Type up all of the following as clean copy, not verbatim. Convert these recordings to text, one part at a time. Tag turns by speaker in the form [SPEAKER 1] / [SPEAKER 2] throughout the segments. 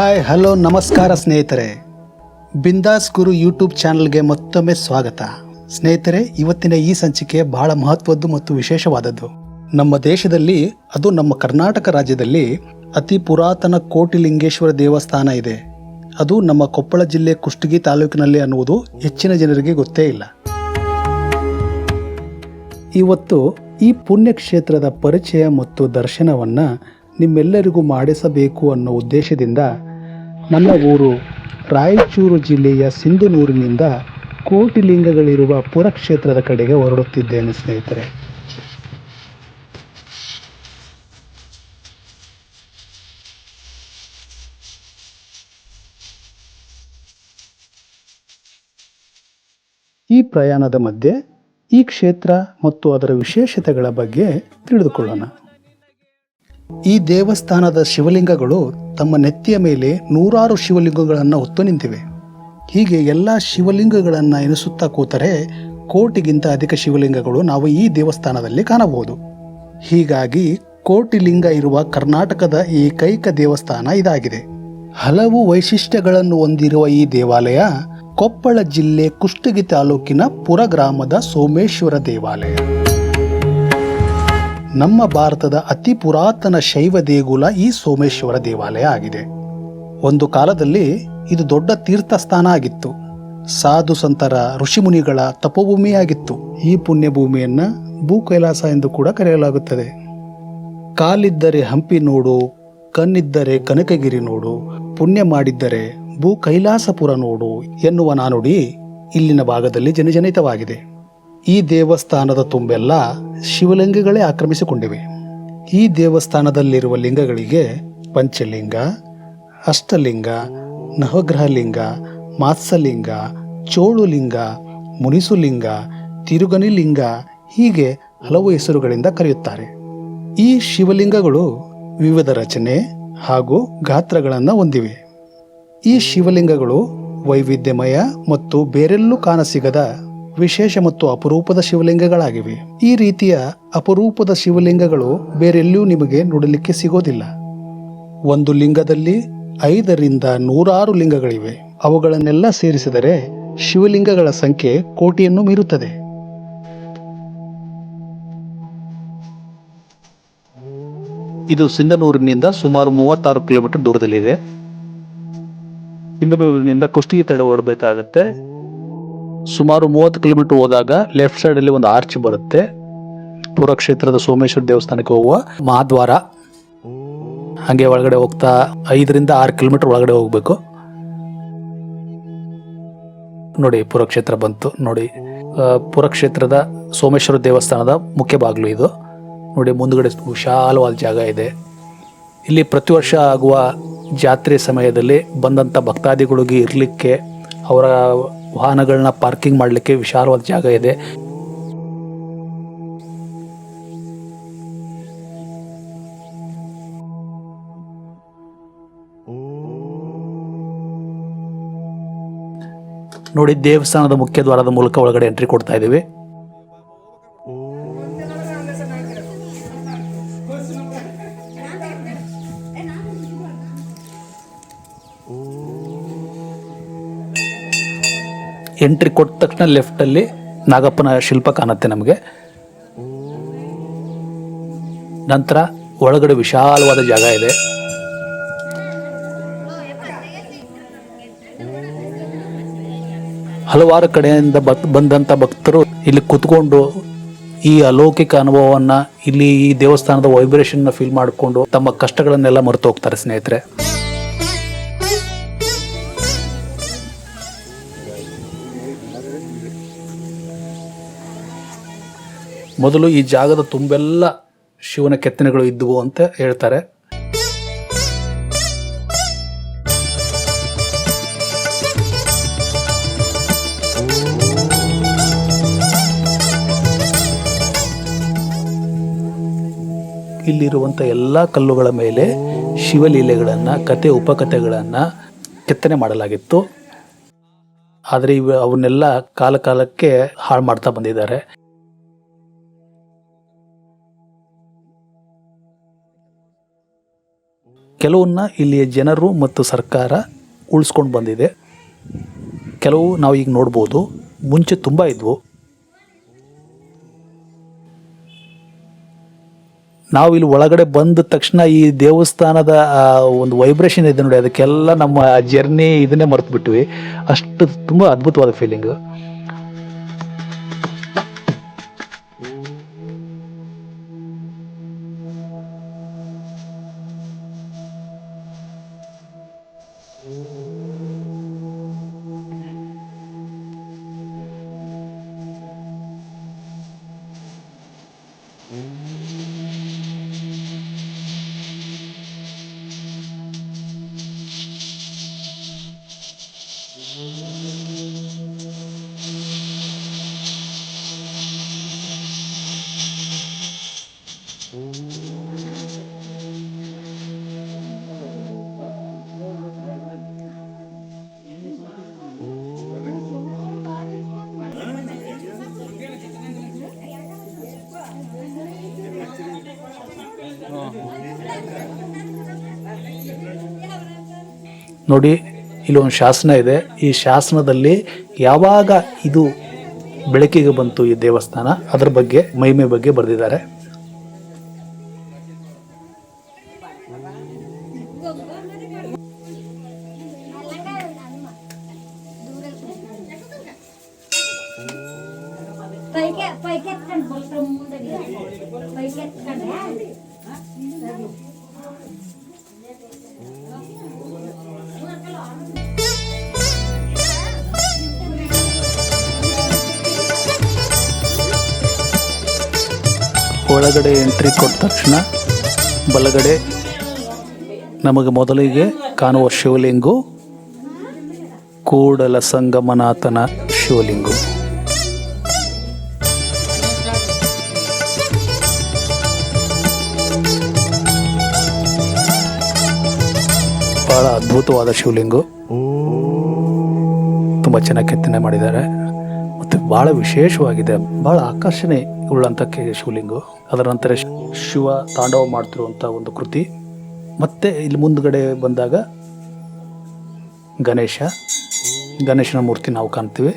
[SPEAKER 1] Hi hello ನಮಸ್ಕಾರ ಸ್ನೇಹಿತರೆ, ಬಿಂದಾಸ್ ಗುರು ಯೂಟ್ಯೂಬ್ ಚಾನಲ್ಗೆ ಮತ್ತೊಮ್ಮೆ ಸ್ವಾಗತ. ಸ್ನೇಹಿತರೆ, ಇವತ್ತಿನ ಈ ಸಂಚಿಕೆ ಬಹಳ ಮಹತ್ವದ್ದು ಮತ್ತು ವಿಶೇಷವಾದದ್ದು. ನಮ್ಮ ದೇಶದಲ್ಲಿ, ಅದು ನಮ್ಮ ಕರ್ನಾಟಕ ರಾಜ್ಯದಲ್ಲಿ ಅತಿ ಪುರಾತನ ಕೋಟಿಲಿಂಗೇಶ್ವರ ದೇವಸ್ಥಾನ ಇದೆ. ಅದು ನಮ್ಮ ಕೊಪ್ಪಳ ಜಿಲ್ಲೆ ಕುಷ್ಟಗಿ ತಾಲೂಕಿನಲ್ಲಿ ಅನ್ನುವುದು ಹೆಚ್ಚಿನ ಜನರಿಗೆ ಗೊತ್ತೇ ಇಲ್ಲ. ಇವತ್ತು ಈ ಪುಣ್ಯಕ್ಷೇತ್ರದ ಪರಿಚಯ ಮತ್ತು ದರ್ಶನವನ್ನು ನಿಮ್ಮೆಲ್ಲರಿಗೂ ಮಾಡಿಸಬೇಕು ಅನ್ನೋ ಉದ್ದೇಶದಿಂದ ನನ್ನ ಊರು ರಾಯಚೂರು ಜಿಲ್ಲೆಯ ಸಿಂಧನೂರಿನಿಂದ ಕೋಟಿಲಿಂಗಗಳಿರುವ ಪುರಕ್ಷೇತ್ರದ ಕಡೆಗೆ ಹೊರಡುತ್ತಿದ್ದೇನೆ ಸ್ನೇಹಿತರೆ. ಈ ಪ್ರಯಾಣದ ಮಧ್ಯೆ ಈ ಕ್ಷೇತ್ರ ಮತ್ತು ಅದರ ವಿಶೇಷತೆಗಳ ಬಗ್ಗೆ ತಿಳಿದುಕೊಳ್ಳೋಣ. ಈ ದೇವಸ್ಥಾನದ ಶಿವಲಿಂಗಗಳು ತಮ್ಮ ನೆತ್ತಿಯ ಮೇಲೆ 100 ಶಿವಲಿಂಗಗಳನ್ನು ಹೊತ್ತು ನಿಂತಿವೆ. ಹೀಗೆ ಎಲ್ಲ ಶಿವಲಿಂಗಗಳನ್ನು ಎನಿಸುತ್ತಾ ಕೂತರೆ ಕೋಟಿಗಿಂತ ಅಧಿಕ ಶಿವಲಿಂಗಗಳು ನಾವು ಈ ದೇವಸ್ಥಾನದಲ್ಲಿ ಕಾಣಬಹುದು. ಹೀಗಾಗಿ ಕೋಟಿಲಿಂಗ ಇರುವ ಕರ್ನಾಟಕದ ಏಕೈಕ ದೇವಸ್ಥಾನ ಇದಾಗಿದೆ. ಹಲವು ವೈಶಿಷ್ಟ್ಯಗಳನ್ನು ಹೊಂದಿರುವ ಈ ದೇವಾಲಯ ಕೊಪ್ಪಳ ಜಿಲ್ಲೆ ಕುಷ್ಟಗಿ ತಾಲೂಕಿನ ಪುರ ಗ್ರಾಮದ ಸೋಮೇಶ್ವರ ದೇವಾಲಯ. ನಮ್ಮ ಭಾರತದ ಅತಿ ಪುರಾತನ ಶೈವ ದೇಗುಲ ಈ ಸೋಮೇಶ್ವರ ದೇವಾಲಯ ಆಗಿದೆ. ಒಂದು ಕಾಲದಲ್ಲಿ ಇದು ದೊಡ್ಡ ತೀರ್ಥಸ್ಥಾನ ಆಗಿತ್ತು. ಸಾಧು ಸಂತರ, ಋಷಿಮುನಿಗಳ ತಪೋಭೂಮಿಯಾಗಿತ್ತು. ಈ ಪುಣ್ಯ ಭೂಮಿಯನ್ನ ಭೂ ಕೈಲಾಸ ಎಂದು ಕೂಡ ಕರೆಯಲಾಗುತ್ತದೆ. ಕಾಲಿದ್ದರೆ ಹಂಪಿ ನೋಡು, ಕಣ್ಣಿದ್ದರೆ ಕನಕಗಿರಿ ನೋಡು, ಪುಣ್ಯ ಮಾಡಿದ್ದರೆ ಭೂ ಕೈಲಾಸಪುರ ನೋಡು ಎನ್ನುವ ನಾನುಡಿ ಇಲ್ಲಿನ ಭಾಗದಲ್ಲಿ ಜನಜನಿತವಾಗಿದೆ. ಈ ದೇವಸ್ಥಾನದ ತುಂಬೆಲ್ಲ ಶಿವಲಿಂಗಗಳೇ ಆಕ್ರಮಿಸಿಕೊಂಡಿವೆ. ಈ ದೇವಸ್ಥಾನದಲ್ಲಿರುವ ಲಿಂಗಗಳಿಗೆ ಪಂಚಲಿಂಗ, ಅಷ್ಟಲಿಂಗ, ನವಗ್ರಹಲಿಂಗ, ಮಾತ್ಸಲಿಂಗ, ಚೋಳುಲಿಂಗ, ಮುನಿಸುಲಿಂಗ, ತಿರುಗನಿಲಿಂಗ ಹೀಗೆ ಹಲವು ಹೆಸರುಗಳಿಂದ ಕರೆಯುತ್ತಾರೆ. ಈ ಶಿವಲಿಂಗಗಳು ವಿವಿಧ ರಚನೆ ಹಾಗೂ ಗಾತ್ರಗಳನ್ನು ಹೊಂದಿವೆ. ಈ ಶಿವಲಿಂಗಗಳು ವೈವಿಧ್ಯಮಯ ಮತ್ತು ಬೇರೆಲ್ಲೂ ಕಾಣಸಿಗದ ವಿಶೇಷ ಮತ್ತು ಅಪರೂಪದ ಶಿವಲಿಂಗಗಳಾಗಿವೆ. ಈ ರೀತಿಯ ಅಪರೂಪದ ಶಿವಲಿಂಗಗಳು ಬೇರೆಲ್ಲೂ ನಿಮಗೆ ನೋಡಲಿಕ್ಕೆ ಸಿಗೋದಿಲ್ಲ. ಒಂದು ಲಿಂಗದಲ್ಲಿ 5 ರಿಂದ 106 ಲಿಂಗಗಳಿವೆ. ಅವುಗಳನ್ನೆಲ್ಲ ಸೇರಿಸಿದರೆ ಶಿವಲಿಂಗಗಳ ಸಂಖ್ಯೆ ಕೋಟಿಯನ್ನು ಮೀರುತ್ತದೆ. ಇದು ಸಿಂಧನೂರಿನಿಂದ ಸುಮಾರು 36 ಕಿಲೋಮೀಟರ್ ದೂರದಲ್ಲಿದೆ. ಸಿಂಧನೂರಿನಿಂದ ಕುಷ್ಟಗಿ ತಡೆ ಓಡಬೇಕಾಗತ್ತೆ. ಸುಮಾರು 30 ಕಿಲೋಮೀಟರ್ ಹೋದಾಗ ಲೆಫ್ಟ್ ಸೈಡ್ ಅಲ್ಲಿ ಒಂದು ಆರ್ಚ್ ಬರುತ್ತೆ. ಪುರಕ್ಷೇತ್ರದ ಸೋಮೇಶ್ವರ ದೇವಸ್ಥಾನಕ್ಕೆ ಹೋಗುವ ಮಹಾದ್ವಾರ. ಹಾಗೆ ಒಳಗಡೆ ಹೋಗ್ತಾ 5 ರಿಂದ 6 ಕಿಲೋಮೀಟರ್ ಒಳಗಡೆ ಹೋಗ್ಬೇಕು. ನೋಡಿ, ಪುರಕ್ಷೇತ್ರ ಬಂತು. ನೋಡಿ, ಪುರಕ್ಷೇತ್ರದ ಸೋಮೇಶ್ವರ ದೇವಸ್ಥಾನದ ಮುಖ್ಯ ಬಾಗಿಲು ಇದು. ನೋಡಿ, ಮುಂದುಗಡೆ ವಿಶಾಲವಾದ ಜಾಗ ಇದೆ. ಇಲ್ಲಿ ಪ್ರತಿ ವರ್ಷ ಆಗುವ ಜಾತ್ರೆ ಸಮಯದಲ್ಲಿ ಬಂದಂಥ ಭಕ್ತಾದಿಗಳಿಗೆ ಇರಲಿಕ್ಕೆ, ಅವರ ವಾಹನಗಳನ್ನ ಪಾರ್ಕಿಂಗ್ ಮಾಡಲಿಕ್ಕೆ ವಿಶಾಲವಾದ ಜಾಗ ಇದೆ. ನೋಡಿ, ದೇವಸ್ಥಾನದ ಮುಖ್ಯ ದ್ವಾರದ ಮೂಲಕ ಒಳಗಡೆ ಎಂಟ್ರಿ ಕೊಡ್ತಾ ಇದ್ದೀವಿ. ಎಂಟ್ರಿ ಕೊಟ್ಟ ತಕ್ಷಣ ಲೆಫ್ಟ್ ಅಲ್ಲಿ ನಾಗಪ್ಪನ ಶಿಲ್ಪ ಕಾಣುತ್ತೆ ನಮಗೆ. ನಂತರ ಒಳಗಡೆ ವಿಶಾಲವಾದ ಜಾಗ ಇದೆ. ಹಲವಾರು ಕಡೆಯಿಂದ ಬಂದಂತ ಭಕ್ತರು ಇಲ್ಲಿ ಕುತ್ಕೊಂಡು ಈ ಅಲೌಕಿಕ ಅನುಭವವನ್ನ, ಇಲ್ಲಿ ಈ ದೇವಸ್ಥಾನದ ವೈಬ್ರೇಷನ್ ಫೀಲ್ ಮಾಡಿಕೊಂಡು ತಮ್ಮ ಕಷ್ಟಗಳನ್ನೆಲ್ಲ ಮರೆತು ಹೋಗ್ತಾರೆ ಸ್ನೇಹಿತರೆ. ಮೊದಲು ಈ ಜಾಗದ ತುಂಬೆಲ್ಲ ಶಿವನ ಕೆತ್ತನೆಗಳು ಇದ್ದುವು ಅಂತ ಹೇಳ್ತಾರೆ. ಇಲ್ಲಿರುವಂಥ ಎಲ್ಲ ಕಲ್ಲುಗಳ ಮೇಲೆ ಶಿವಲೀಲೆಗಳನ್ನು, ಕತೆ ಉಪಕಥೆಗಳನ್ನು ಕೆತ್ತನೆ ಮಾಡಲಾಗಿತ್ತು. ಆದರೆ ಅವನ್ನೆಲ್ಲ ಕಾಲಕ್ಕೆ ಹಾಳು ಮಾಡ್ತಾ ಬಂದಿದ್ದಾರೆ. ಕೆಲವನ್ನ ಇಲ್ಲಿಯ ಜನರು ಮತ್ತು ಸರ್ಕಾರ ಉಳಿಸ್ಕೊಂಡು ಬಂದಿದೆ. ಕೆಲವು ನಾವು ಈಗ ನೋಡ್ಬೋದು, ಮುಂಚೆ ತುಂಬ ಇದ್ವು. ನಾವು ಇಲ್ಲಿ ಒಳಗಡೆ ಬಂದ ತಕ್ಷಣ ಈ ದೇವಸ್ಥಾನದ ಒಂದು ವೈಬ್ರೇಷನ್ ಇದೆ ನೋಡಿ, ಅದಕ್ಕೆಲ್ಲ ನಮ್ಮ ಜರ್ನಿ ಇದನ್ನೇ ಮರೆತು ಬಿಟ್ವಿ. ಅಷ್ಟು ತುಂಬ ಅದ್ಭುತವಾದ ಫೀಲಿಂಗು. ನೋಡಿ, ಇಲ್ಲೊಂದು ಶಾಸನ ಇದೆ. ಈ ಶಾಸನದಲ್ಲಿ ಯಾವಾಗ ಇದು ಬೆಳಕಿಗೆ ಬಂತು ಈ ದೇವಸ್ಥಾನ, ಅದರ ಬಗ್ಗೆ, ಮಹಿಮೆ ಬಗ್ಗೆ ಬರೆದಿದ್ದಾರೆ. ಒಳಗಡೆ ಎಂಟ್ರಿ ಕೊಟ್ಟ ತಕ್ಷಣ ಬಲಗಡೆ ನಮಗೆ ಮೊದಲಿಗೆ ಕಾಣುವ ಶಿವಲಿಂಗು ಕೂಡಲ ಸಂಗಮನಾಥನ ಶಿವಲಿಂಗು. ಬಹಳ ಅದ್ಭುತವಾದ ಶಿವಲಿಂಗು, ತುಂಬ ಚೆನ್ನಾಗಿ ಕೆತ್ತನೆ ಮಾಡಿದ್ದಾರೆ ಮತ್ತು ಬಹಳ ವಿಶೇಷವಾಗಿದೆ. ಬಹಳ ಆಕರ್ಷಣೆ ಉಳ್ಳಂಥ ಶಿವಲಿಂಗು. ಅದರ ನಂತರ ಶಿವ ತಾಂಡವ ಮಾಡ್ತಿರುವಂಥ ಒಂದು ಕೃತಿ. ಮತ್ತೆ ಇಲ್ಲಿ ಮುಂದ್ಗಡೆ ಬಂದಾಗ ಗಣೇಶನ ಮೂರ್ತಿ ನಾವು ಕಾಣ್ತೀವಿ.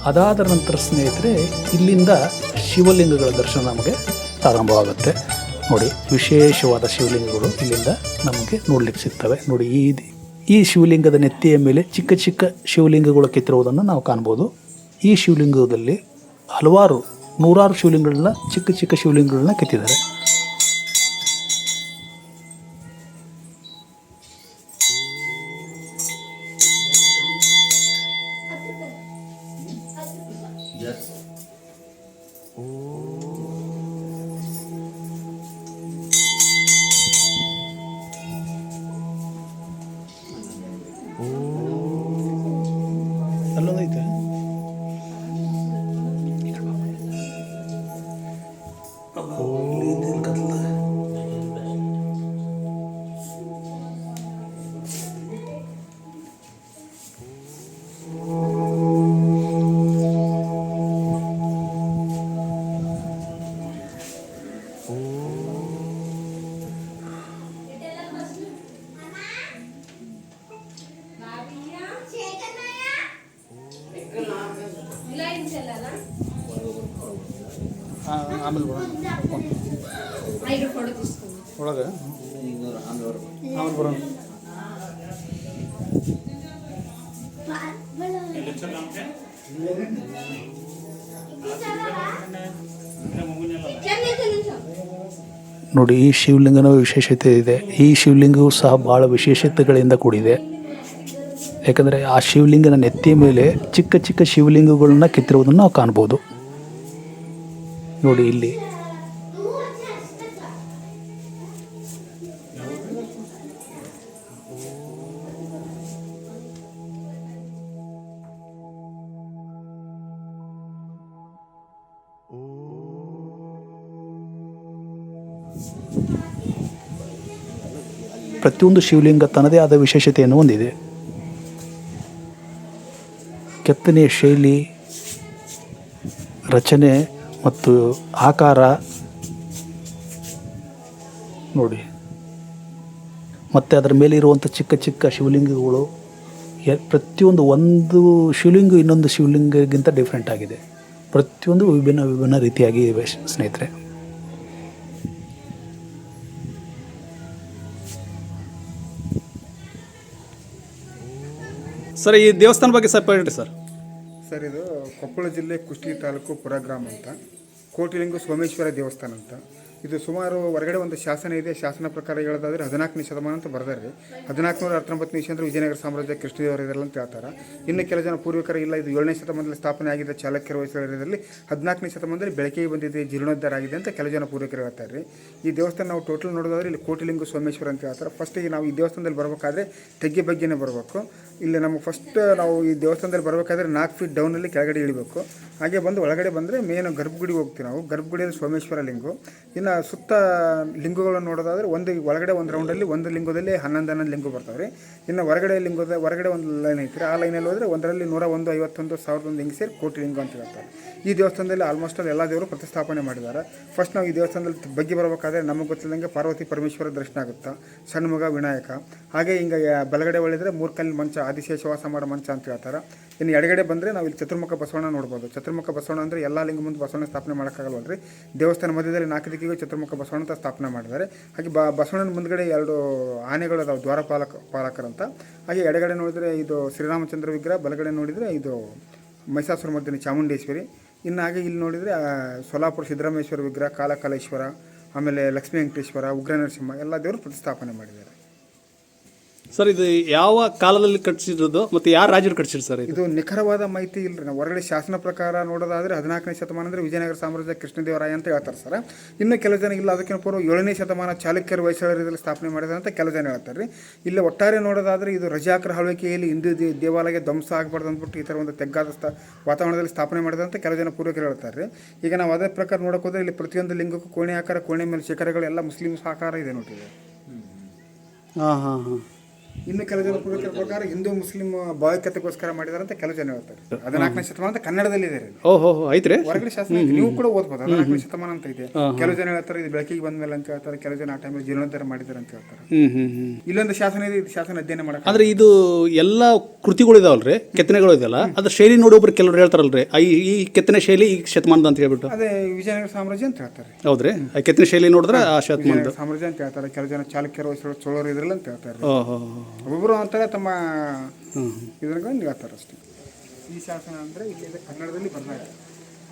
[SPEAKER 1] ಅದಾದ ನಂತರ ಸ್ನೇಹಿತರೆ, ಇಲ್ಲಿಂದ ಶಿವಲಿಂಗಗಳ ದರ್ಶನ ನಮಗೆ ಪ್ರಾರಂಭವಾಗುತ್ತೆ. ನೋಡಿ, ವಿಶೇಷವಾದ ಶಿವಲಿಂಗಗಳು ಇಲ್ಲಿಂದ ನಮಗೆ ನೋಡ್ಲಿಕ್ಕೆ ಸಿಗ್ತವೆ. ನೋಡಿ, ಈ ಶಿವಲಿಂಗದ ನೆತ್ತಿಯ ಮೇಲೆ ಚಿಕ್ಕ ಚಿಕ್ಕ ಶಿವಲಿಂಗಗಳು ಕೆತ್ತಿರುವುದನ್ನು ನಾವು ಕಾಣ್ಬೋದು. ಈ ಶಿವಲಿಂಗದಲ್ಲಿ ನೂರಾರು ಶಿವಲಿಂಗಗಳನ್ನ, ಚಿಕ್ಕ ಚಿಕ್ಕ ಶಿವಲಿಂಗಗಳನ್ನ ಕೆತ್ತಿದ್ದಾರೆ. ಅಲ್ಲೋದೈತೆ ಆಮೇಲೆ ಒಳಗೆ ಆಮೇಲೆ ಬರೋಣ. ನೋಡಿ, ಈ ಶಿವಲಿಂಗನ ವಿಶೇಷತೆ ಇದೆ. ಈ ಶಿವಲಿಂಗವು ಸಹ ಬಹಳ ವಿಶೇಷತೆಗಳಿಂದ ಕೂಡಿದೆ. ಯಾಕಂದರೆ ಆ ಶಿವಲಿಂಗನ ನೆತ್ತಿಯ ಮೇಲೆ ಚಿಕ್ಕ ಚಿಕ್ಕ ಶಿವಲಿಂಗಗಳನ್ನ ಕೆತ್ತಿರುವುದನ್ನು ನಾವು ಕಾಣ್ಬೋದು. ನೋಡಿ ಇಲ್ಲಿ ಪ್ರತಿಯೊಂದು ಶಿವಲಿಂಗ ತನ್ನದೇ ಆದ ವಿಶೇಷತೆಯನ್ನು ಹೊಂದಿದೆ. ಕೆತ್ತನೆಯ ಶೈಲಿ, ರಚನೆ ಮತ್ತು ಆಕಾರ ನೋಡಿ, ಮತ್ತು ಅದರ ಮೇಲೆ ಇರುವಂಥ ಚಿಕ್ಕ ಚಿಕ್ಕ ಶಿವಲಿಂಗಗಳು ಪ್ರತಿಯೊಂದು ಒಂದು ಶಿವಲಿಂಗ ಇನ್ನೊಂದು ಶಿವಲಿಂಗಕ್ಕಿಂತ ಡಿಫ್ರೆಂಟ್ ಆಗಿದೆ. ಪ್ರತಿಯೊಂದು ವಿಭಿನ್ನ ವಿಭಿನ್ನ ರೀತಿಯಾಗಿ ಇವೆ ಸ್ನೇಹಿತರೆ.
[SPEAKER 2] ಸರ್, ಈ ದೇವಸ್ಥಾನ ಬಗ್ಗೆ ಸ್ವಲ್ಪ ಹೇಳ್ರಿ ಸರ್.
[SPEAKER 3] ಸರ್, ಇದು ಕೊಪ್ಪಳ ಜಿಲ್ಲೆ ಕುಷ್ಟಗಿ ತಾಲೂಕು ಪುರಗ್ರಾಮ ಅಂತ ಕೋಟಿಲಿಂಗ ಸೋಮೇಶ್ವರ ದೇವಸ್ಥಾನ ಅಂತ. ಇದು ಸುಮಾರು ಹೊರಗಡೆ ಒಂದು ಶಾಸನ ಇದೆ. ಶಾಸನ ಪ್ರಕಾರ ಹೇಳೋದಾದ್ರೆ 14ನೇ ಶತಮಾನ ಅಂತ ಬರ್ದಾರೆ. 1419 ಅಂದ್ರೆ ವಿಜಯನಗರ ಸಾಮ್ರಾಜ್ಯ ಕೃಷ್ಣದೇವರು ಇದೆಲ್ಲ ಅಂತ ಹೇಳ್ತಾರೆ. ಇನ್ನು ಕೆಲ ಜನ ಪೂರ್ವಿಕರು ಇಲ್ಲ, ಇದು 7ನೇ ಶತಮಾನದಲ್ಲಿ ಸ್ಥಾಪನೆ ಆಗಿದೆ, ಚಾಲುಕ್ಯರ ಹೊಯ್ಸಳರಲ್ಲಿ 14ನೇ ಶತಮಾನದಲ್ಲಿ ಬೆಳಕಿಗೆ ಬಂದಿದೆ, ಜೀರ್ಣೋದ್ಧಾರ ಆಗಿದೆ ಅಂತ ಕೆಲ ಜನ ಪೂರ್ವಿಕರು ಹೇಳ್ತಾರೆ. ಈ ದೇವಸ್ಥಾನ ನಾವು ಟೋಟಲ್ ನೋಡೋದಾದ್ರೆ ಇಲ್ಲಿ ಕೋಟಿಲಿಂಗ ಸೋಮೇಶ್ವರ ಅಂತ ಹೇಳ್ತಾರೆ. ಫಸ್ಟಿಗೆ ನಾವು ಈ ದೇವಸ್ಥಾನದಲ್ಲಿ ಬರಬೇಕಾದ್ರೆ ತೆಗ್ಗೆ ಬಗ್ಗೆನೇ ಬರಬೇಕು. ಇಲ್ಲಿ ನಮಗೆ ಫಸ್ಟ್ ನಾವು ಈ ದೇವಸ್ಥಾನದಲ್ಲಿ ಬರಬೇಕಾದ್ರೆ 4 ಫೀಟ್ ಡೌನಲ್ಲಿ ಕೆಳಗಡೆ ಇಳಿಬೇಕು. ಹಾಗೆ ಬಂದು ಒಳಗಡೆ ಬಂದರೆ ಮೇನ್ ಗರ್ಭಗುಡಿಗೆ ಹೋಗ್ತೀವಿ ನಾವು. ಗರ್ಭಗುಡಿಯಲ್ಲಿ ಸೋಮೇಶ್ವರ ಲಿಂಗು. ಇನ್ನು ಸುತ್ತ ಲಿಂಗಗಳನ್ನು ನೋಡೋದಾದರೆ ಒಂದು ಒಳಗಡೆ ಒಂದು ರೌಂಡಲ್ಲಿ ಒಂದು ಲಿಂಗದಲ್ಲಿ 11 ಲಿಂಗ ಬರ್ತಾವೆ ರೀ. ಇನ್ನು ಹೊರಗಡೆ ಲಿಂಗದ ಹೊರಗಡೆ ಒಂದು ಲೈನ್ ಐತ್ರಿ. ಆ ಲೈನಲ್ಲಿ ಹೋದರೆ ಒಂದರಲ್ಲಿ 101, 51, 1001 ಲಿಂಗ ಸೇರಿ ಕೋಟಿ ಲಿಂಗ ಅಂತ ಹೇಳ್ತಾರೆ. ಈ ದೇವಸ್ಥಾನದಲ್ಲಿ ಆಲ್ಮೋಸ್ಟ್ ಅಲ್ಲಿ ಎಲ್ಲ ದೇವರು ಪ್ರತಿಷ್ಠಾಪನೆ ಮಾಡಿದ್ದಾರೆ. ಫಸ್ಟ್ ನಾವು ಈ ದೇವಸ್ಥಾನದಲ್ಲಿ ಬಗ್ಗೆ ಬರಬೇಕಾದ್ರೆ ನಮಗೆ ಗೊತ್ತಿಲ್ಲದಂಗೆ ಪಾರ್ವತಿ ಪರಮೇಶ್ವರ ದರ್ಶನ ಆಗುತ್ತೆ, ಸಣ್ಣ ಮಗ ವಿನಾಯಕ. ಹಾಗೆ ಹಿಂಗೆ ಬಲಗಡೆ ಒಳ್ಳಿದ್ರೆ 3 ಕಲ್ಲಿನ ಮಂಚ, ಆದಿಶೇಷ ವಾಸ ಮಾಡೋ ಮಂಚ ಅಂತ ಹೇಳ್ತಾರೆ. ಇನ್ನು ಎಡಗಡೆ ಬಂದರೆ ನಾವು ಇಲ್ಲಿ ಚತುರ್ಮುಖ ಬಸವಣ್ಣ ನೋಡ್ಬೋದು. ಚತುರ್ಮುಖ ಬಸವಣ್ಣ ಅಂದರೆ ಎಲ್ಲ ಲಿಂಗ ಮುಂದೆ ಬಸವಣ್ಣ ಸ್ಥಾಪನೆ ಮಾಡೋಕ್ಕಾಗಲ್ವಲ್ರಿ. ದೇವಸ್ಥಾನ ಮಧ್ಯದಲ್ಲಿ 4 ದಿಕ್ಕಿಗೂ ಚತುರ್ಮುಖ ಬಸವಣ್ಣ ಅಂತ ಸ್ಥಾಪನೆ ಮಾಡಿದ್ದಾರೆ. ಹಾಗೆ ಬಸವಣ್ಣನ ಮುಂದ್ಗಡೆ 2 ಆನೆಗಳು ಅದಾವೆ, ದ್ವಾರ ಪಾಲಕರಂತ. ಹಾಗೆ ಎಡಗಡೆ ನೋಡಿದರೆ ಇದು ಶ್ರೀರಾಮಚಂದ್ರ ವಿಗ್ರಹ, ಬಲಗಡೆ ನೋಡಿದರೆ ಇದು ಮಹಿಷಾಸುರ ಮರ್ದಿನಿ ಚಾಮುಂಡೇಶ್ವರಿ. ಇನ್ನು ಹಾಗೆ ಇಲ್ಲಿ ನೋಡಿದರೆ ಸೋಲಾಪುರ ಸಿದ್ದರಾಮೇಶ್ವರ ವಿಗ್ರಹ, ಕಾಲಕಾಲೇಶ್ವರ, ಆಮೇಲೆ ಲಕ್ಷ್ಮೀ ವೆಂಕಟೇಶ್ವರ, ಉಗ್ರ ನರಸಿಂಹ ಎಲ್ಲ ದೇವರು ಪ್ರತಿಷ್ಠಾಪನೆ ಮಾಡಿದ್ದಾರೆ.
[SPEAKER 2] ಸರ್, ಇದು ಯಾವ ಕಾಲದಲ್ಲಿ ಕಟ್ಟಿಸಿರೋದು ಮತ್ತು ಯಾರು ರಾಜರು ಕಟ್ಟಿಸಿದ್ರು ಸರ್?
[SPEAKER 3] ಇದು ನಿಖರವಾದ ಮಾಹಿತಿ ಇಲ್ಲರಿ. ನಾವು ಹೊರಗಡೆ ಶಾಸನ ಪ್ರಕಾರ ನೋಡೋದಾದ್ರೆ 14ನೇ ಶತಮಾನ ಅಂದರೆ ವಿಜಯನಗರ ಸಾಮ್ರಾಜ್ಯ ಕೃಷ್ಣದೇವರಾಯ ಅಂತ ಹೇಳ್ತಾರೆ ಸರ್. ಇನ್ನು ಕೆಲವು ಜನ ಇಲ್ಲ, ಅದಕ್ಕಿಂತ ಪೂರ್ವ 7ನೇ ಶತಮಾನ ಚಾಲುಕ್ಯರ ಹೊಯ್ಸಳರಲ್ಲಿ ಸ್ಥಾಪನೆ ಮಾಡಿದ ಅಂತ ಕೆಲವು ಜನ ಹೇಳ್ತಾರೆ ರೀ. ಇಲ್ಲಿ ಒಟ್ಟಾರೆ ನೋಡೋದಾದ್ರೆ ಇದು ರಜಾಕರ ಆಳ್ವಿಕೆಯಲ್ಲಿ ಹಿಂದೂ ದೇವಾಲಯ ಧ್ವಂಸ ಆಗಬಾರ್ದು ಅಂದ್ಬಿಟ್ಟು ಈ ಥರ ಒಂದು ತೆಗ್ಗಾದ ವಾತಾವರಣದಲ್ಲಿ ಸ್ಥಾಪನೆ ಮಾಡಿದಂತ ಕೆಲವು ಜನ ಪೂರ್ವಕರು ಹೇಳ್ತಾರೆ ರೀ. ಈಗ ನಾವು ಅದೇ ಪ್ರಕಾರ ನೋಡೋಕೆ ಹೋದ್ರೆ ಇಲ್ಲಿ ಪ್ರತಿಯೊಂದು ಲಿಂಗಕ್ಕೂ ಕೋಣೆ ಆಕಾರ, ಕೋಣೆ ಮೇಲೆ ಶಿಖರಗಳು ಎಲ್ಲ ಮುಸ್ಲಿಮ್ಸ್ ಆಕಾರ ಇದೆ ನೋಡಿರಿ. ಇನ್ನು ಕೆಲವು ಜನ ಪೂರ್ವಕರ ಪ್ರಕಾರ ಹಿಂದೂ ಮುಸ್ಲಿಂ ಭಾವೈಕ್ಯತೆಗೋಸ್ಕರ ಮಾಡಿದಾರೆ ಅಂತ ಕೆಲವು ಜನ ಹೇಳ್ತಾರೆ. 14ನೇ ಶತಮಾನ ಅಂತ ಕನ್ನಡದಲ್ಲಿ ಇದೆ.
[SPEAKER 2] ಓಹೋ, ಐತ್ರಿ.
[SPEAKER 3] ಹೊರಗಡೆ ಶಾಸನ ನೀವು ಕೂಡ ಓದ್ಬೋದು. 14ನೇ ಶತಮಾನ ಅಂತ ಇದೆ. ಕೆಲವು ಜನ ಹೇಳ್ತಾರೆ ಇದು ಬೆಳಕಿಗೆ ಬಂದ ಮೇಲೆ ಅಂತ ಹೇಳ್ತಾರೆ. ಕೆಲವು ಜನ ಆ ಟೈಮಲ್ಲಿ ಜೀರ್ಣೋದ್ಧಾರ ಮಾಡಿದ್ದಾರೆ ಅಂತ ಹೇಳ್ತಾರೆ. ಇಲ್ಲೊಂದು ಶಾಸನ ಇದೆ, ಇದು ಶಾಸನ ಅಧ್ಯಯನ ಮಾಡಕ್ಕೆ.
[SPEAKER 2] ಅಂದ್ರೆ ಇದು ಎಲ್ಲ ಕೃತಿಗಳು ಇದಾವಲ್ರಿ, ಕೆತ್ತನೆಗಳು ಇದೆಯಲ್ಲ, ಅದ್ರ ಶೈಲಿ ನೋಡಿ ಒಬ್ರು ಕೆಲವರು ಹೇಳ್ತಾರಲ್ರಿ, ಈ ಕೆತ್ತನೆ ಶೈಲಿ ಈ ಶತಮಾನದ ಅಂತ ಹೇಳ್ಬಿಟ್ಟು.
[SPEAKER 3] ಅದೇ ವಿಜಯನಗರ ಸಾಮ್ರಾಜ್ಯ ಅಂತ ಹೇಳ್ತಾರೆ.
[SPEAKER 2] ಹೌದ್ರಿ, ಆ ಕೆತ್ತನೆ ಶೈಲಿ ನೋಡಿದ್ರೆ ಆ ಶತಮಾನದ
[SPEAKER 3] ಸಾಮ್ರಾಜ್ಯ ಅಂತ ಹೇಳ್ತಾರೆ. ಕೆಲವು ಜನ ಚಾಲುಕ್ಯರ ಹೊಯ್ಸಳರು ಚೋಳರು ಇದ್ರಲ್ಲ ಅಂತ ಹೇಳ್ತಾರೆ. ಒಬ್ಬೊಬ್ಬರು ಅಂತಾರೆ ತಮ್ಮ ಇದನ್ನು ಹೇಳ್ತಾರೆ ಅಷ್ಟೇ. ಈ ಶಾಸನ ಅಂದರೆ ಇಲ್ಲಿ ಕನ್ನಡದಲ್ಲಿ ಬರ್ತಾರೆ.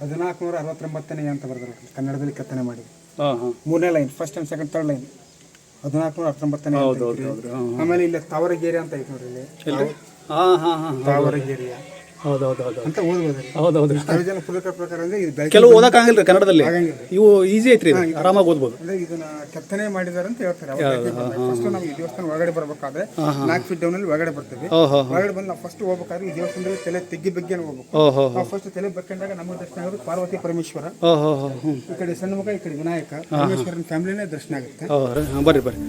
[SPEAKER 3] 1469 ಅಂತ ಬರ್ತಾರೆ ಕನ್ನಡದಲ್ಲಿ ಕೆತ್ತನೆ ಮಾಡಿ. 3ನೇ line, first and second third line 1469. ಆಮೇಲೆ ಇಲ್ಲಿ ತಾವರಗೇರಿ ಅಂತ ಐತೆ ನೋಡ್ರಿ. ಇಲ್ಲಿ ತಾವರಗೇರಿಯ ಅಂತ ಓದ್ಬೋದು. ಜನ ಪುಸ್ತಕ ಪ್ರಕಾರ
[SPEAKER 2] ಕೆಲವು ಓದಕ್ಕಾಗಲ್ರಿ ಕನ್ನಡದಲ್ಲಿ, ಇವು ಈಸಿ ಐತ್ರಿ, ಆರಾಮಾಗಿ ಓದ್ಬೋದು.
[SPEAKER 3] ಅಂದ್ರೆ ಇದನ್ನ ಕೆತ್ತನೆ ಮಾಡಿದಾರೆ ಅಂತ ಹೇಳ್ತಾರೆ. ಫಸ್ಟ್ ನಾವು ಈ ದೇವಸ್ಥಾನ ಒಳಗಡೆ ಬರ್ಬೇಕಾದ್ರೆ 4 ಫೀಟ್ ಡೌನ್ ಅಲ್ಲಿ ಒಳಗಡೆ ಬರ್ತೀವಿ. ಒಳಗಡೆ ಬಂದು ನಾವು ಫಸ್ಟ್ ಹೋಗ್ಬೇಕಾದ್ರೆ ಈ ದೇವಸ್ಥಾನದಲ್ಲಿ ತಲೆ ತೆಗ್ಗಿ ಬಗ್ಗೆ ಹೋಗ್ಬೇಕು. ನಾವು ಫಸ್ಟ್ ತಲೆ ಬಗ್ಕೊಂಡಾಗ ನಮಗೆ ದರ್ಶನ ಆಗೋದು ಪಾರ್ವತಿ ಪರಮೇಶ್ವರ. ಈ ಕಡೆ ಸಣ್ಣ ಮಗ, ಈ ಕಡೆ ವಿನಾಯಕ, ಪರಮೇಶ್ವರನ ಫ್ಯಾಮಿಲಿನೇ ದರ್ಶನ ಆಗುತ್ತೆ.
[SPEAKER 2] ಬರ್ರಿ.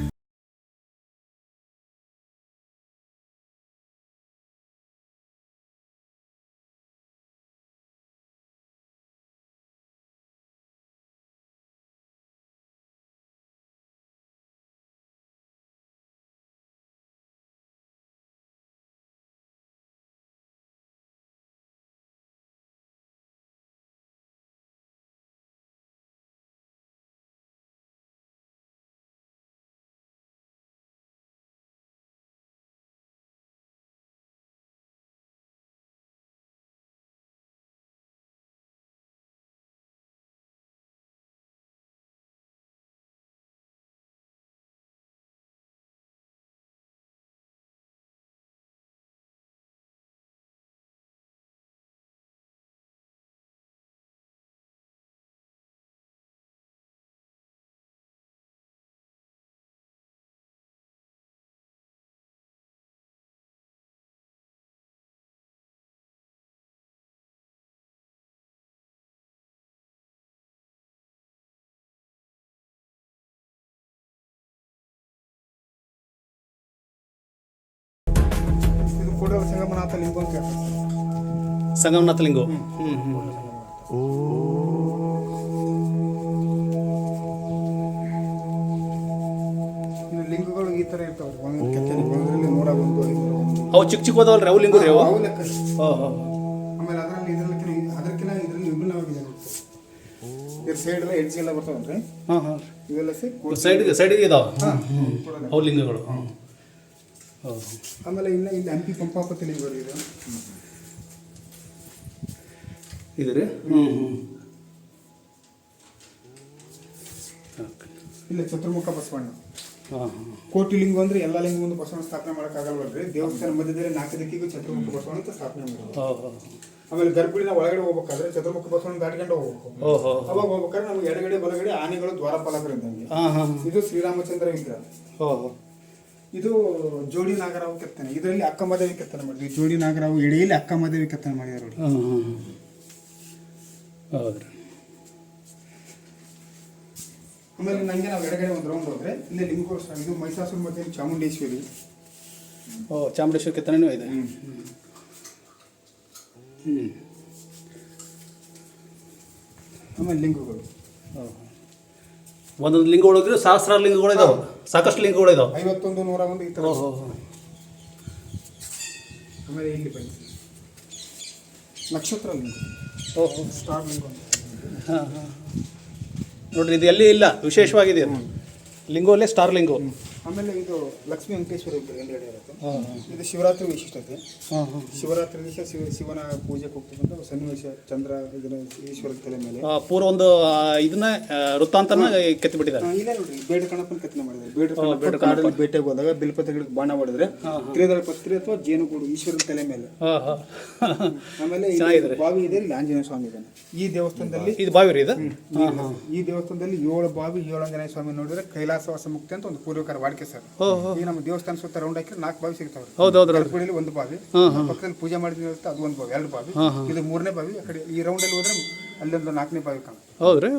[SPEAKER 3] ಸಂಗಮನಾಥ ಲಿಂಗ ಅಂತ ಹೇಳ್ತಾರೆ.
[SPEAKER 2] ಸಂಗಮನಾಥ ಲಿಂಗು.
[SPEAKER 3] ಇನ್ನು ಲಿಂಗಗಳು ಈ ಥರ ಇರ್ತಾವ್ರಿ. ಒಂದೊಂದು ಕೆತ್ತನೆ ಒಂದರಲ್ಲಿ 101
[SPEAKER 2] ಅವು ಚಿಕ್ಕ ಚಿಕ್ಕ ಹೋದವಲ್ರಿ ಅವು ಲಿಂಗು ರೀ ಅವು.
[SPEAKER 3] ಅವು ಲೆಕ್ಕ.
[SPEAKER 2] ಓಹೋ.
[SPEAKER 3] ಆಮೇಲೆ ಅದಕ್ಕಿಂತ ಇದರಲ್ಲಿ ವಿಭಿನ್ನವಾಗಿದೆ. ಇದ್ರ ಸೈಡ್ ಎಲ್ಲ ಎಡ್ಜ್ ಎಲ್ಲ ಬರ್ತಾವಲ್ರಿ.
[SPEAKER 2] ಹಾಂ ಹಾಂ.
[SPEAKER 3] ಇವೆಲ್ಲ
[SPEAKER 2] ಸೈಡಿಗೆ ಇದಾವೆ ಅವು ಲಿಂಗಗಳು.
[SPEAKER 3] ಆಮೇಲೆ ಇನ್ನು ಇಲ್ಲಿ ಹಂಪಿ ಪಂಪಾಪತಿ ಲಿಂಗ ಇದೆ.
[SPEAKER 2] ಇದು ರೀ.
[SPEAKER 3] ಇಲ್ಲ ಚತುರ್ಮುಖ ಬಸವಣ್ಣ.
[SPEAKER 2] ಹಾಂ
[SPEAKER 3] ಕೋಟಿ ಲಿಂಗ ಅಂದ್ರೆ ಎಲ್ಲ ಲಿಂಗ ಒಂದು ಬಸವಣ್ಣ ಸ್ಥಾಪನೆ ಮಾಡೋಕ್ಕಾಗಲ್ವಲ್ರಿ. ದೇವಸ್ಥಾನ ಮಧ್ಯದಲ್ಲಿ 4 ದಿಕ್ಕಿಗೂ ಚತುರ್ಮುಖ ಬಸವಣ್ಣ ಅಂತ ಸ್ಥಾಪನೆ ಮಾಡೋದು. ಆಮೇಲೆ ಗರ್ಭಿಣಿನ ಒಳಗಡೆ ಹೋಗ್ಬೇಕಾದ್ರೆ ಚತುರ್ಮುಖ ಬಸವಣ್ಣ ದಾಟ್ಕೊಂಡು ಹೋಗ್ಬೇಕು. ಅವಾಗ ಹೋಗ್ಬೇಕಾದ್ರೆ ನಮ್ಗೆ ಎಡಗಡೆ ಬಲಗಡೆ ಆನೆಗಳು ದ್ವಾರಪಾಲಕರಿದ್ದಂಗೆ. ಇದು ಶ್ರೀರಾಮಚಂದ್ರ ವಿಗ್ರಹ. ಇದು ಜೋಡಿ ನಾಗರಾವು ಕೆತ್ತನೆ. ಇದರಲ್ಲಿ ಅಕ್ಕಮಹಾದೇವಿ ಕೆತ್ತನೆ ಮಾಡಿದ್ವಿ. ಜೋಡಿ ನಾಗರಾವು ಎಡೆಯಲ್ಲಿ ಅಕ್ಕಮಹಾದೇವಿ ಕೆತ್ತನೆ ಮಾಡಿದ್ದಾರೆ.
[SPEAKER 2] ಹೌದ್ರಿ.
[SPEAKER 3] ಆಮೇಲೆ ನಂಗೆ ನಾವು ಎಡಗಡೆ ಒಂದು ರೌಂಡ್ ಹೋದ್ರೆ ಇಲ್ಲಿ ಲಿಂಗೋತ್ಸವ. ಇದು ಮೈಸಾಸುರ ಮತ್ತೆ ಚಾಮುಂಡೇಶ್ವರಿ.
[SPEAKER 2] ಚಾಮುಂಡೇಶ್ವರಿ ಕೆತ್ತನೆನೂ ಇದೆ.
[SPEAKER 3] ಆಮೇಲೆ ಲಿಂಗಗಳು
[SPEAKER 2] ಒಂದೊಂದು ಲಿಂಗ ಒಳಗೆ ಸಹಸ್ರಾರು ಲಿಂಗಗಳು ಇದಾವೆ. ಸಾಕಷ್ಟು ಲಿಂಗಗಳು ಇದಾವೆ.
[SPEAKER 3] 51, 101 ಈ ಥರ. ಆಮೇಲೆ ಇಲ್ಲಿ ಬನ್ನಿ ನಕ್ಷತ್ರ ಲಿಂಗ. ಸ್ಟಾರ್ ಲಿಂಗ ಅಂತ.
[SPEAKER 2] ಹಾಂ ಹಾಂ. ನೋಡ್ರಿ ಇದು ಎಲ್ಲಿ ಇಲ್ಲ, ವಿಶೇಷವಾಗಿದೆ ಅದು. ಲಿಂಗೋಲ್ಲೇ ಸ್ಟಾರ್ ಲಿಂಗು.
[SPEAKER 3] ಆಮೇಲೆ ಇದು ಲಕ್ಷ್ಮೀ ವೆಂಕಟೇಶ್ವರ ಹಿಂದ್ಗಡೆ ಇರುತ್ತೆ. ಇದು ಶಿವರಾತ್ರಿ ವಿಶಿಷ್ಟತೆ. ಶಿವರಾತ್ರಿ ದಿವಸ ಶಿವನ ಪೂಜೆಗೆ ಹೋಗ್ತಕ್ಕಂಥ ಸನ್ನಿವೇಶ. ಚಂದ್ರ ಇದನ್ನ ಈಶ್ವರ ತಲೆ ಮೇಲೆ
[SPEAKER 2] ಪೂರ ಒಂದು ಇದನ್ನ ವೃತ್ತಾಂತನ ಕೆತ್ತಿಬಿಟ್ಟಿದ್ದಾರೆ.
[SPEAKER 3] ಇಲ್ಲ ನೋಡ್ರಿ, ಬೇಡ ಕಣಪ್ಪನ ಕೆತ್ತನೆ ಮಾಡಿದ್ದಾರೆ. ಬೇಡ ಕಾಡಲ್ಲಿ ಬೇಟೆಗೆ ಹೋದಾಗ ಬಿಲ್ಪತ್ರ ಗಿಡಕ್ಕೆ ಬಾಣ ಹೊಡೆದ್ರೆ ತ್ರಿದಳ ಪತ್ರಿ ಅಥವಾ ಜೇನುಗೂಡು ಈಶ್ವರನ ತಲೆ ಮೇಲೆ. ಆಮೇಲೆ ಬಾವಿ ಇದೆ, ಇಲ್ಲಿ ಆಂಜನೇಯ ಸ್ವಾಮಿ ಇದ್ದಾನೆ. ಈ ದೇವಸ್ಥಾನದಲ್ಲಿ
[SPEAKER 2] ಇದು ಬಾವಿ ರೀ ಇದು.
[SPEAKER 3] ಈ ದೇವಸ್ಥಾನದಲ್ಲಿ 7 ಬಾವಿ 7 ಆಂಜನೇಯ ಸ್ವಾಮಿ ನೋಡಿದ್ರೆ ಕೈಲಾಸವಾಸ ಮುಕ್ತಿ ಅಂತ ಒಂದು ಪೂರ್ವಕರ ವಾಡಿಕೆ ಸರ್. ಈಗ ನಮ್ಮ ದೇವಸ್ಥಾನ ಸುತ್ತ ರೌಂಡ್ ಹಾಕಿದ್ರೆ 4 ಬಾವಿ ಸಿಗ್ತಾವ್ರಿ. ಗರ್ಭಗುಡಿಯಲ್ಲಿ 1 ಬಾವಿ, ಪಕ್ಕದಲ್ಲಿ ಪೂಜೆ ಮಾಡಿದ್ರೆ ಅದು 1 ಬಾವಿ, 2 ಬಾವಿ. ಇದು 3ನೇ ಬಾವಿ. ಆ ಕಡೆ ಈ ರೌಂಡ್ ಅಲ್ಲಿ ಹೋದ್ರೆ ಅಲ್ಲೊಂದು 4ನೇ ಬಾವಿ ಕಾಣುತ್ತೆ.
[SPEAKER 2] ಹೌದ್ರಿ.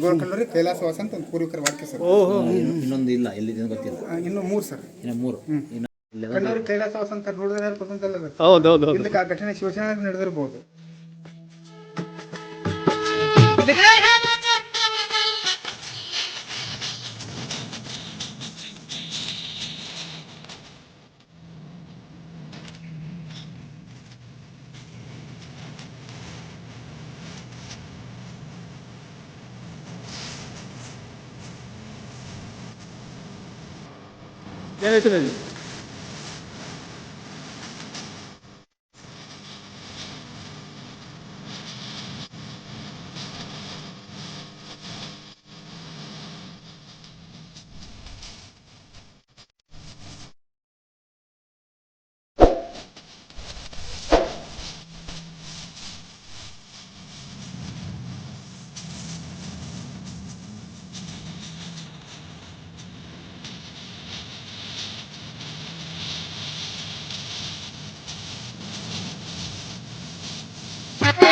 [SPEAKER 3] 7 ಕಲ್ಲರಿ ಕೈಲಾಸವಾಸ ಅಂತ ಒಂದು ಪೂರ್ವಕರ ವಾಡಿಕೆ ಸರ್.
[SPEAKER 4] ಇನ್ನೊಂದು ಇಲ್ಲ, ಎಲ್ಲಿದೆ ಗೊತ್ತಿಲ್ಲ.
[SPEAKER 3] ಇನ್ನು 3 ಸರ್.
[SPEAKER 4] ಇನ್ನು 3
[SPEAKER 3] ಕಲ್ಲೂರಿ ಕೈಲಾಸವಾಸ ಅಂತ ನೋಡಿದ್ರೆ ಪಕ್ಕದಲ್ಲ.
[SPEAKER 2] ಹೌದೌದು.
[SPEAKER 3] ಇದಕ್ಕೆ ಆ ಘಟನೆ ಶಿವಸೇನೆ ನಡೆದಿರಬಹುದು.
[SPEAKER 2] ಏನಾಯ್ತು